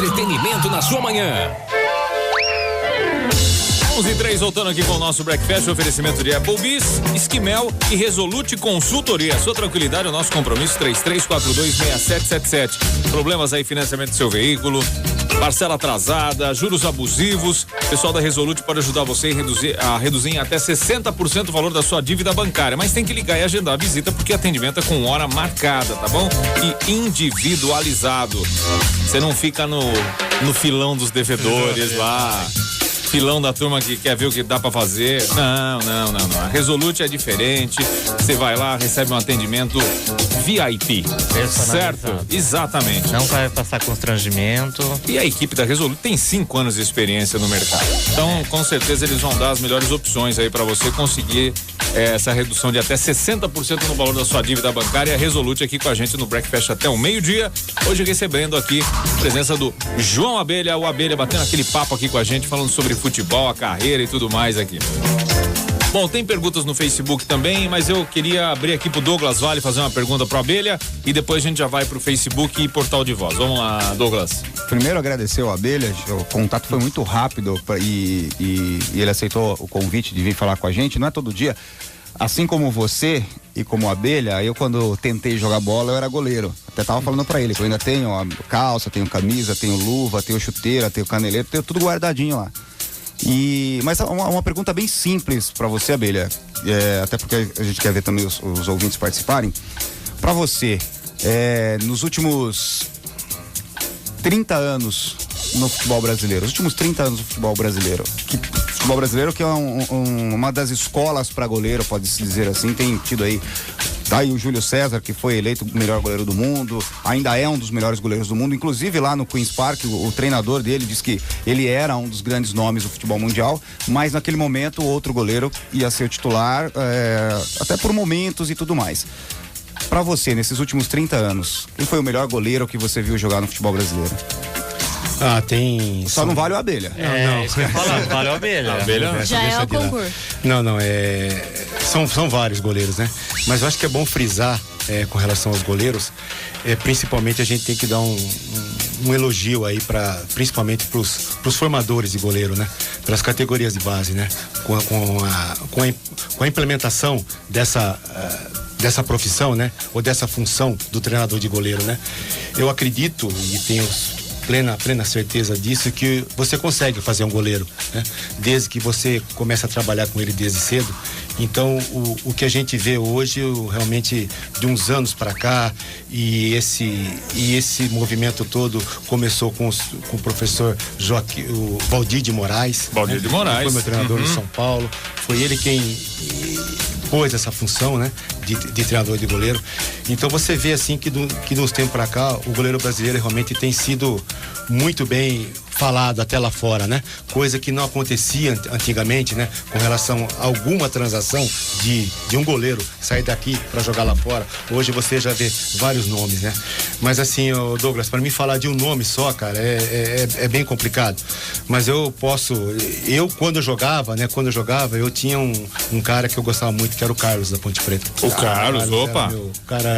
entretenimento na sua manhã. 11:03, voltando aqui com o nosso Breakfast, oferecimento de Applebee's, Esquimel e Resolute Consultoria. Sua tranquilidade é o nosso compromisso. 33426777. Problemas aí, financiamento do seu veículo, parcela atrasada, juros abusivos. O pessoal da Resolute pode ajudar você a reduzir em até 60% o valor da sua dívida bancária. Mas tem que ligar e agendar a visita, porque atendimento é com hora marcada, tá bom? E individualizado. Você não fica no filão dos devedores lá. Filão da turma que quer ver o que dá pra fazer. Não. A Resolute é diferente. Você vai lá, recebe um atendimento VIP. Certo? Exatamente. Não vai passar constrangimento. E a equipe da Resolute tem 5 anos de experiência no mercado. Então, com certeza, eles vão dar as melhores opções aí pra você conseguir essa redução de até 60% no valor da sua dívida bancária. A Resolute aqui com a gente no Breakfast até o meio-dia. Hoje recebendo aqui a presença do João Abelha, o Abelha batendo aquele papo aqui com a gente, falando sobre futebol, a carreira e tudo mais aqui. Bom, tem perguntas no Facebook também, mas eu queria abrir aqui pro Douglas Vale fazer uma pergunta pro Abelha e depois a gente já vai pro Facebook e portal de voz. Vamos lá, Douglas. Primeiro agradecer ao Abelha, o contato foi muito rápido e ele aceitou o convite de vir falar com a gente. Não é todo dia. Assim como você e como a Abelha, eu quando tentei jogar bola eu era goleiro. Até tava falando pra ele que eu ainda tenho a calça, tenho camisa, tenho luva, tenho chuteira, tenho caneleiro, tenho tudo guardadinho lá. Mas uma pergunta bem simples pra você, Abelha, até porque a gente quer ver também os ouvintes participarem. Pra você, nos últimos 30 anos no futebol brasileiro, os últimos 30 anos do futebol brasileiro, que é uma das escolas para goleiro, pode-se dizer assim, tem tido aí, tá aí o Júlio César, que foi eleito o melhor goleiro do mundo, ainda é um dos melhores goleiros do mundo, inclusive lá no Queen's Park, o treinador dele disse que ele era um dos grandes nomes do futebol mundial, mas naquele momento o outro goleiro ia ser o titular, até por momentos e tudo mais. Pra você, nesses últimos 30 anos, quem foi o melhor goleiro que você viu jogar no futebol brasileiro? Tem... Só não vale o Abelha. Não. Isso que eu ia falar, vale o Abelha. Abelha já é o concurso. Não, são vários goleiros, né? Mas eu acho que é bom frisar com relação aos goleiros, principalmente a gente tem que dar um elogio aí principalmente pros formadores de goleiro, né? Para as categorias de base, né? Com a implementação dessa profissão, né? Ou dessa função do treinador de goleiro, né? Eu acredito e tenho plena certeza disso, que você consegue fazer um goleiro, né? Desde que você começa a trabalhar com ele desde cedo. Então, o que a gente vê hoje, realmente, de uns anos para cá, e esse movimento todo começou com o professor o Valdir de Moraes. Valdir de Moraes. Foi meu treinador em São Paulo. Foi ele quem pôs essa função, né? De treinador de goleiro. Então você vê assim que de uns tempos para cá o goleiro brasileiro realmente tem sido muito bem falado até lá fora, né? Coisa que não acontecia antigamente, né? Com relação a alguma transação de um goleiro sair daqui para jogar lá fora. Hoje você já vê vários nomes, né? Mas assim, Douglas, para mim falar de um nome só, cara, é bem complicado. Mas quando eu jogava, eu tinha um cara que eu gostava muito, que era o Carlos da Ponte Preta. O Carlos, opa! O cara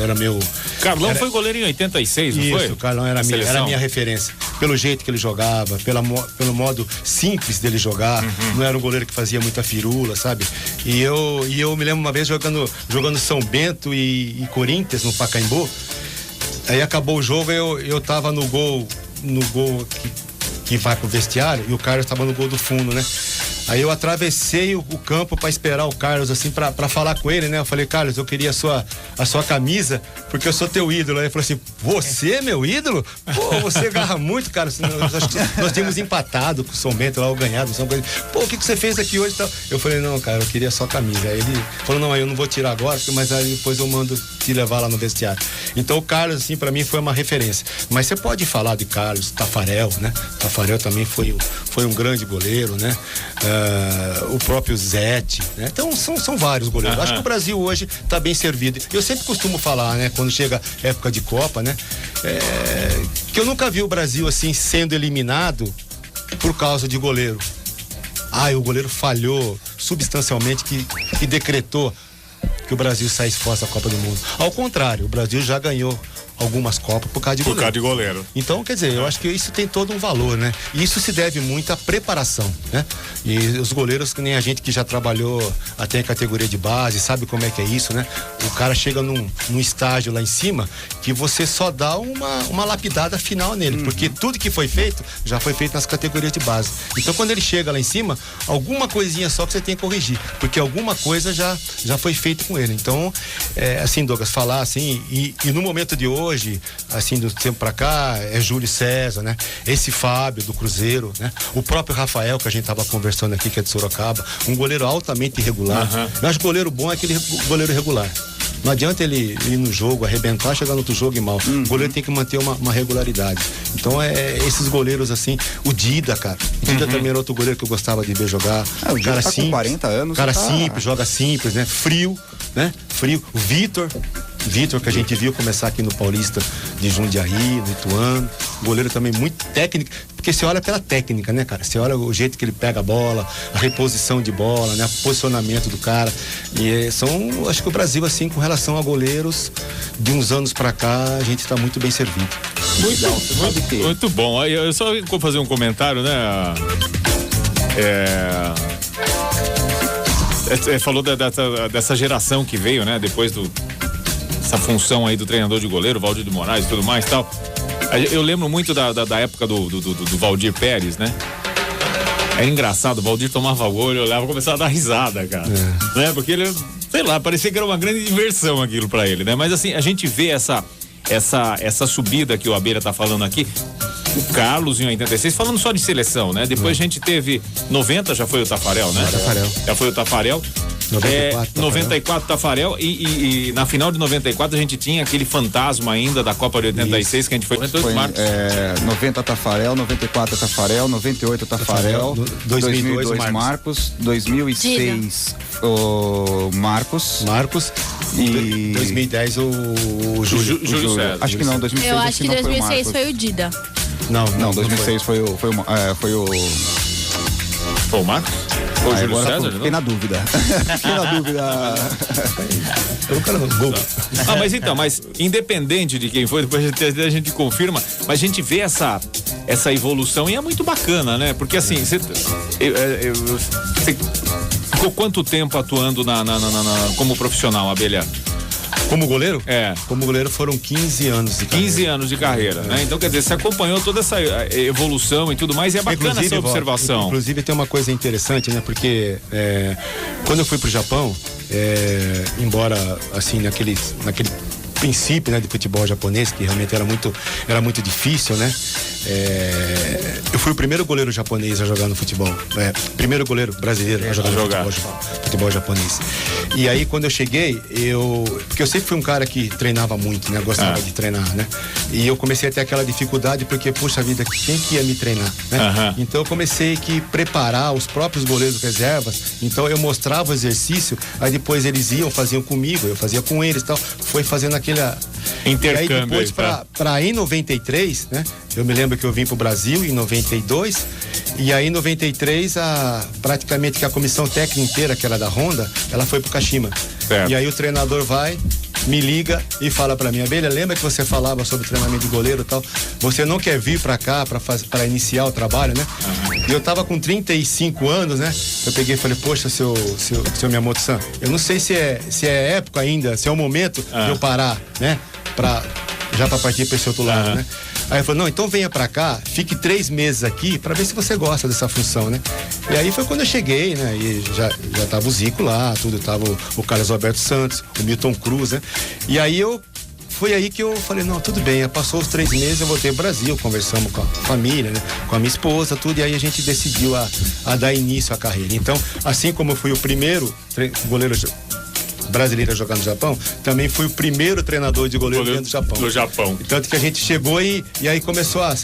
era meu... Carlão foi goleiro em 86, não foi? Isso, o Carlão era a minha referência. Pelo jeito que ele jogava, pelo modo simples dele jogar. Não era um goleiro que fazia muita firula, sabe? E eu me lembro uma vez jogando São Bento e Corinthians, no Pacaembu. Aí acabou o jogo, eu tava no gol que vai pro vestiário, e o Carlos tava no gol do fundo, né? Aí eu atravessei o campo para esperar o Carlos, assim, para falar com ele, né? Eu falei, Carlos, eu queria a sua camisa, porque eu sou teu ídolo. Aí ele falou assim, você é meu ídolo? Pô, você agarra muito, cara. Nós tínhamos empatado com o São Bento lá, ou ganhado. Pô, o que você fez aqui hoje? Eu falei, não, cara, eu queria só a camisa. Aí ele falou, não, eu não vou tirar agora, mas aí depois eu mando te levar lá no vestiário. Então o Carlos, assim, para mim foi uma referência. Mas você pode falar de Carlos, Tafarel, né? Tafarel também foi um grande goleiro, né? O próprio Zete, né? Então são vários goleiros. Acho que o Brasil hoje está bem servido. Eu sempre costumo falar, né? Quando chega época de Copa, né? Que eu nunca vi o Brasil assim sendo eliminado por causa de goleiro. O goleiro falhou substancialmente que decretou que o Brasil saísse fora da Copa do Mundo. Ao contrário, o Brasil já ganhou algumas Copas por causa de goleiro. Por causa de goleiro. Então, quer dizer, eu acho que isso tem todo um valor, né? E isso se deve muito à preparação, né? E os goleiros, que nem a gente que já trabalhou até em categoria de base, sabe como é que é isso, né? O cara chega num estágio lá em cima que você só dá uma lapidada final nele, porque tudo que foi feito, já foi feito nas categorias de base. Então, quando ele chega lá em cima, alguma coisinha só que você tem que corrigir, porque alguma coisa já foi feito com ele. Então, assim, Douglas, falar assim, e no momento de hoje, assim, do tempo pra cá, é Júlio César, né? Esse Fábio do Cruzeiro, né? O próprio Rafael, que a gente tava conversando aqui, que é de Sorocaba, um goleiro altamente irregular. Eu acho que goleiro bom é aquele goleiro regular. Não adianta ele ir no jogo, arrebentar, chegar no outro jogo e mal. O goleiro tem que manter uma regularidade. Então, esses goleiros assim, o Dida, cara. O Dida também era outro goleiro que eu gostava de ver jogar. O Dida cara tá simples, com 40 anos. cara simples, joga simples, né? Frio, né? Frio. O Vitor, que a gente viu começar aqui no Paulista de Jundiaí, no Ituano. Goleiro também muito técnico, porque você olha pela técnica, né, cara? Você olha o jeito que ele pega a bola, a reposição de bola, né? O posicionamento do cara. E acho que o Brasil, assim, com relação a goleiros, de uns anos pra cá, a gente tá muito bem servido. Muito bom. Eu só vou fazer um comentário, né? Falou dessa geração que veio, né? Depois essa função aí do treinador de goleiro, Valdir de Moraes e tudo mais e tal. Eu lembro muito da época do Valdir Pérez, né? Era engraçado, o Valdir tomava gol, eu olhava e começava a dar risada, cara. Né? Porque ele, sei lá, parecia que era uma grande diversão aquilo pra ele, né? Mas assim, a gente vê essa subida que o Abelha tá falando aqui. O Carlos em 86, falando só de seleção, né? Depois a gente teve 90, já foi o Tafarel, né? Já foi o Tafarel. 94 Tafarel e na final de 94 a gente tinha aquele fantasma ainda da Copa de 86. Isso. Que a gente foi 90 Tafarel, 94 Tafarel, 98 Tafarel, 2002 Marcos, 2006 o Marcos e 2010 o Júlio César. Acho que não, 2006 eu acho que 2006 foi o Dida. Não, 2006 foi o Marcos? Ou o Júlio César? Fiquei na dúvida. Mas então, independente de quem foi, depois a gente confirma, mas a gente vê essa evolução e é muito bacana, né? Porque assim, você ficou quanto tempo atuando como profissional, Abelha? Como goleiro? É. Como goleiro foram 15 anos de carreira. 15 anos de carreira, né? Então, quer dizer, você acompanhou toda essa evolução e tudo mais, e é bacana essa observação. Inclusive, tem uma coisa interessante, né? Porque quando eu fui pro Japão, embora, assim, naquele princípio, né, de futebol japonês, que realmente era muito difícil, né? Eu fui o primeiro goleiro japonês a jogar no futebol. Primeiro goleiro brasileiro a jogar no futebol japonês. E aí, quando eu cheguei, porque eu sempre fui um cara que treinava muito, né? Gostava de treinar, né? E eu comecei a ter aquela dificuldade, porque, puxa vida, quem que ia me treinar, né? Então, eu comecei a preparar os próprios goleiros reservas. Então, eu mostrava o exercício, aí depois eles faziam comigo, eu fazia com eles e tal. Foi fazendo aquele intercâmbio. E aí, depois, pra em 93, né? Eu me lembro que eu vim pro Brasil em 92, e aí em 93 praticamente que a comissão técnica inteira, que era da Honda, ela foi pro Kashima. Certo. E aí o treinador me liga e fala pra mim: Abelha, lembra que você falava sobre treinamento de goleiro e tal? Você não quer vir pra cá pra iniciar o trabalho, né? E eu tava com 35 anos, né? Eu peguei e falei: poxa, seu Miyamoto-san, eu não sei se é época ainda, se é o momento de eu parar, né? Pra partir pra esse outro lado, né? Aí eu falei: não, então venha pra cá, fique 3 meses aqui pra ver se você gosta dessa função, né? E aí foi quando eu cheguei, né? E já tava o Zico lá, tudo, tava o Carlos Alberto Santos, o Milton Cruz, né? E aí foi aí que eu falei: não, tudo bem, passou os 3 meses, eu voltei ao Brasil, conversamos com a família, né? Com a minha esposa, tudo, e aí a gente decidiu a dar início à carreira. Então, assim como eu fui o primeiro goleiro brasileiro a jogar no Japão, também fui o primeiro treinador de goleiro dentro do Japão. No Japão. Tanto que a gente chegou e aí começou a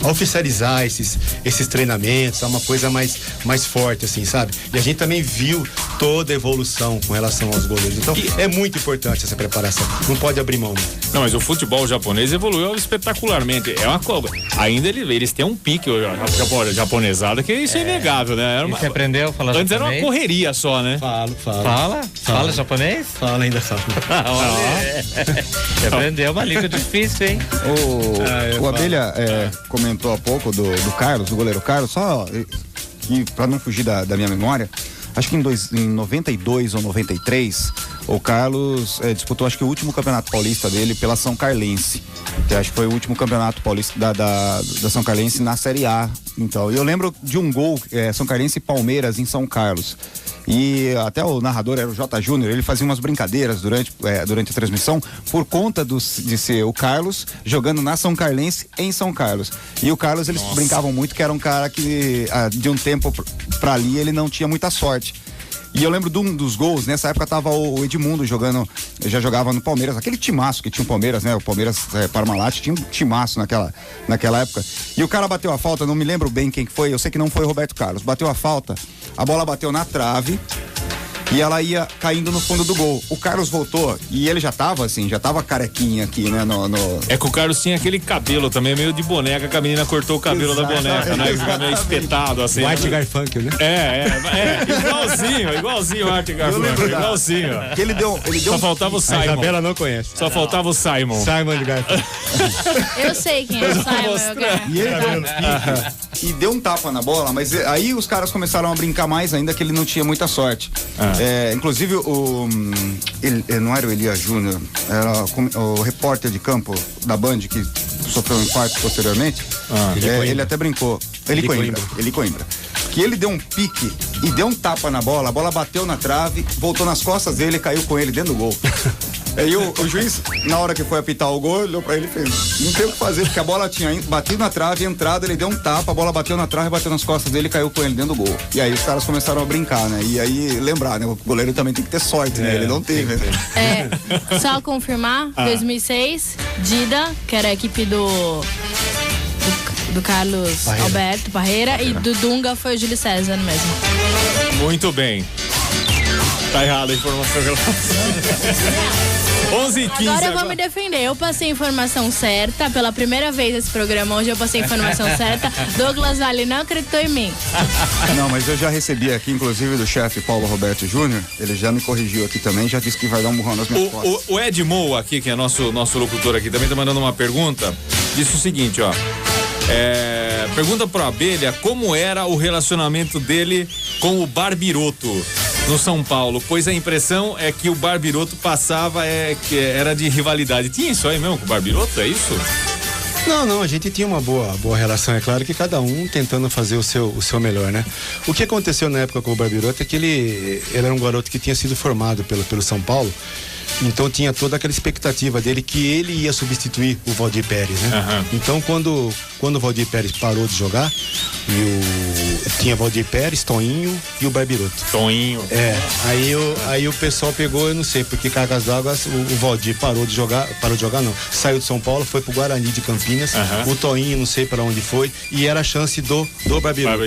oficializar esses treinamentos, é uma coisa mais forte, assim, sabe? E a gente também viu toda a evolução com relação aos goleiros. Então, é muito importante essa preparação. Não pode abrir mão. Não, mas o futebol japonês evoluiu espetacularmente. É uma coisa. Ainda eles têm um pique japonesada, que isso é inegável, né? Você aprendeu a falar Antes japonês? era uma correria só, né? Fala japonês? Fala, ainda fala. Você aprendeu uma língua difícil, hein? O Abelha comentou há pouco do Carlos, do goleiro Carlos, só e para não fugir da minha memória, acho que em 92 ou 93, o Carlos disputou, acho que o último campeonato paulista dele pela São Carlense, que acho que foi o último campeonato paulista da São Carlense na Série A. Então, eu lembro de um gol, São Carlense e Palmeiras em São Carlos. E até o narrador era o J. Júnior, ele fazia umas brincadeiras durante a transmissão por conta de ser o Carlos jogando na São Carlense em São Carlos. E o Carlos, eles brincavam muito que era um cara que de um tempo pra ali ele não tinha muita sorte. E eu lembro de um dos gols, nessa época tava o Edmundo jogando, já jogava no Palmeiras, aquele timaço que tinha o Palmeiras, né? O Palmeiras Parmalat tinha um timaço naquela época. E o cara bateu a falta, não me lembro bem quem que foi, eu sei que não foi o Roberto Carlos. Bateu a falta, a bola bateu na trave e ela ia caindo no fundo do gol. O Carlos voltou e ele já tava carequinha aqui, né? É que o Carlos tinha aquele cabelo também, meio de boneca, que a menina cortou o cabelo da boneca, né? Fica meio espetado, assim. White Garfunkel, né? Igualzinho o Art Garfunkel, igualzinho. Ele deu Só faltava o Simon. A Isabela não conhece. Só faltava o Simon. Simon de Garfunkel. Eu sei quem é o Simon. E ele deu um pique e deu um tapa na bola, mas aí os caras começaram a brincar mais ainda, que ele não tinha muita sorte. Inclusive ele não era o Elias Júnior, era o repórter de campo da Band que sofreu um infarto posteriormente. Ele até brincou. Eli Coimbra. Que ele deu um pique e deu um tapa na bola, a bola bateu na trave, voltou nas costas dele e caiu com ele dentro do gol. Aí o juiz, na hora que foi apitar o gol, olhou pra ele e fez: não tem o que fazer, porque a bola tinha batido na trave, entrado, ele deu um tapa, a bola bateu na trave, bateu nas costas dele e caiu com ele dentro do gol. E aí os caras começaram a brincar, né? E aí, lembrar, né? O goleiro também tem que ter sorte, né? Ele não teve, né? Só confirmar, 2006, Dida, que era a equipe do Carlos Alberto Parreira, e do Dunga foi o Júlio César mesmo. Muito bem. Tá errada a informação que ela passou. 11h15. Agora eu vou me defender. Eu passei a informação certa. Pela primeira vez nesse programa, hoje eu passei a informação certa. Douglas Vale não acreditou em mim. Não, mas eu já recebi aqui, inclusive, do chefe Paulo Roberto Júnior. Ele já me corrigiu aqui também, já disse que vai dar um murrão nas minhas costas. O Ed Moa aqui, que é nosso locutor aqui, também tá mandando uma pergunta. Disse o seguinte, ó. Pergunta pro Abelha como era o relacionamento dele com o Barbiroto no São Paulo, pois a impressão é que o Barbiroto passava que era de rivalidade. Tinha isso aí mesmo com o Barbiroto, é isso? Não, a gente tinha uma boa relação, é claro que cada um tentando fazer o seu melhor, né? O que aconteceu na época com o Barbiroto é que ele era um garoto que tinha sido formado pelo São Paulo, então tinha toda aquela expectativa dele que ele ia substituir o Valdir Pérez, né? Uhum. Então quando o Valdir Pérez parou de jogar, tinha Valdir Pérez, Toinho e o Barbiroto. Toinho. Aí o pessoal pegou, eu não sei, porque cargas d'água, o Valdir parou de jogar não, saiu de São Paulo, foi pro Guarani de Campinas, o Toinho não sei para onde foi, e era a chance do Barbiroto.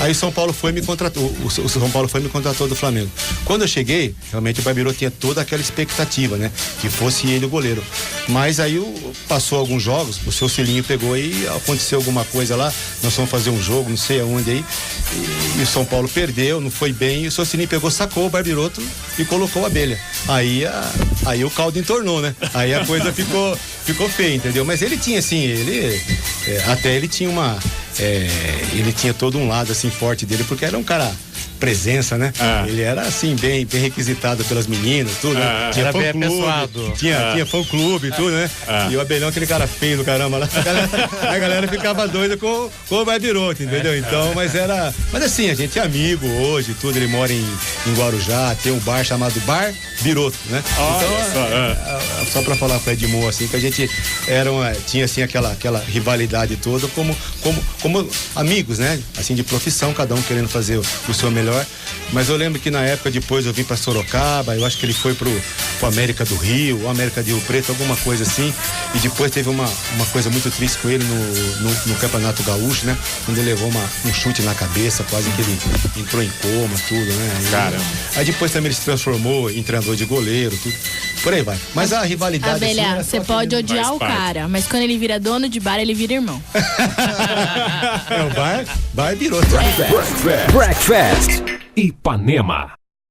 Aí o São Paulo foi e me contratou, o São Paulo foi e me contratou do Flamengo. Quando eu cheguei, realmente o Barbiroto tinha toda aquela expectativa, né, que fosse ele o goleiro. Mas aí passou alguns jogos, o seu Cilinho pegou e aconteceu alguma coisa lá, nós fomos fazer um jogo, não sei aonde aí, e o São Paulo perdeu, não foi bem, e o seu Cilinho pegou, sacou o Barbiroto e colocou a Abelha. Aí o caldo entornou, né? Aí a coisa ficou feia, entendeu? Mas ele tinha assim, ele tinha ele tinha todo um lado assim forte dele, porque era um cara presença, né? Ele era assim, bem requisitado pelas meninas, tudo, né? Tinha fã-clube, tinha fã-clube, tudo, né? E o Abelhão, aquele cara feio do caramba lá, a galera ficava doida com o Barbiroto, entendeu? Então, mas assim, a gente é amigo hoje, tudo, ele mora em Guarujá, tem um bar chamado Bar Biroto, né? Então, só pra falar com o Edmo, assim, que a gente tinha assim aquela rivalidade toda como amigos, né? Assim, de profissão, cada um querendo fazer o seu melhor melhor. Mas eu lembro que na época depois eu vim pra Sorocaba, eu acho que ele foi pro América do Rio, ou América de Rio Preto, alguma coisa assim. E depois teve uma coisa muito triste com ele no Campeonato Gaúcho, né? Quando ele levou um chute na cabeça, quase que ele entrou em coma, tudo, né? Caramba. Aí depois também ele se transformou em treinador de goleiro, tudo. Por aí vai. Mas a rivalidade... Abelha, assim, você pode odiar o parte. cara, mas quando ele vira dono de bar, ele vira irmão. o bar virou. Breakfast Ipanema.